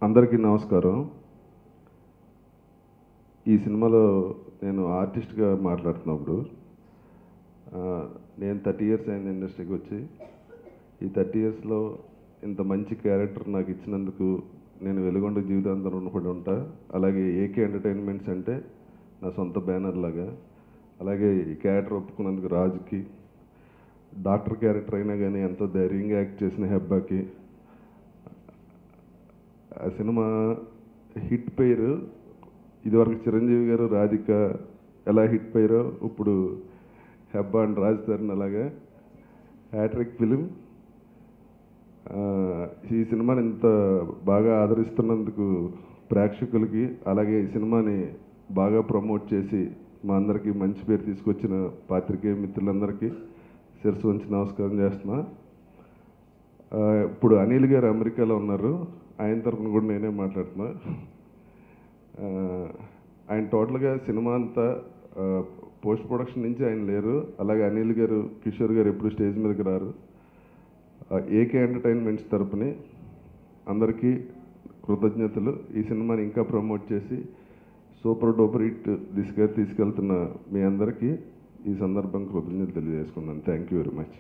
అందరికీ నమస్కారం. ఈ సినిమాలో నేను ఆర్టిస్ట్గా మాట్లాడుతున్నప్పుడు నేను 30 ఇయర్స్ అయింది ఇండస్ట్రీకి వచ్చి. ఈ 30 ఇయర్స్లో ఇంత మంచి క్యారెక్టర్ నాకు ఇచ్చినందుకు నేను వెలుగొండ జీవితాంతం రుణపడి ఉంటా. అలాగే ఏకే ఎంటర్టైన్మెంట్స్ అంటే నా సొంత బ్యానర్ లాగా. అలాగే ఈ క్యారెక్టర్ ఒప్పుకున్నందుకు రాజుకి, డాక్టర్ క్యారెక్టర్ అయినా కానీ ఎంతో ధైర్యంగా యాక్ట్ చేసిన హెబ్బాకి. ఆ సినిమా హిట్ పేరు ఇదివరకు చిరంజీవి గారు రాధిక ఎలా హిట్ పేరో ఇప్పుడు హెబ్బా అండ్ రాజ్ తరుణ్ అలాగా హ్యాట్రిక్ ఫిలిం. ఈ సినిమాని ఇంత బాగా ఆదరిస్తున్నందుకు ప్రేక్షకులకి, అలాగే ఈ సినిమాని బాగా ప్రమోట్ చేసి మా అందరికీ మంచి పేరు తీసుకొచ్చిన పాత్రికేయ మిత్రులందరికీ శిరస్సు వంచి నమస్కారం చేస్తున్నా. ఇప్పుడు అనిల్ గారు అమెరికాలో ఉన్నారు, ఆయన తరఫున కూడా నేనే మాట్లాడుతున్నా. ఆయన టోటల్గా సినిమా అంతా పోస్ట్ ప్రొడక్షన్ నుంచి ఆయన లేరు. అలాగే అనిల్ గారు, కిషోర్ గారు ఎప్పుడు స్టేజ్ మీదకి రారు. ఏకే ఎంటర్టైన్మెంట్స్ తరపుని అందరికీ కృతజ్ఞతలు. ఈ సినిమాని ఇంకా ప్రమోట్ చేసి సూపర్ డూపర్ హిట్ దిశగా తీసుకెళ్తున్న మీ అందరికీ ఈ సందర్భంగా కృతజ్ఞతలు తెలియజేసుకున్నాను. Thank you very much.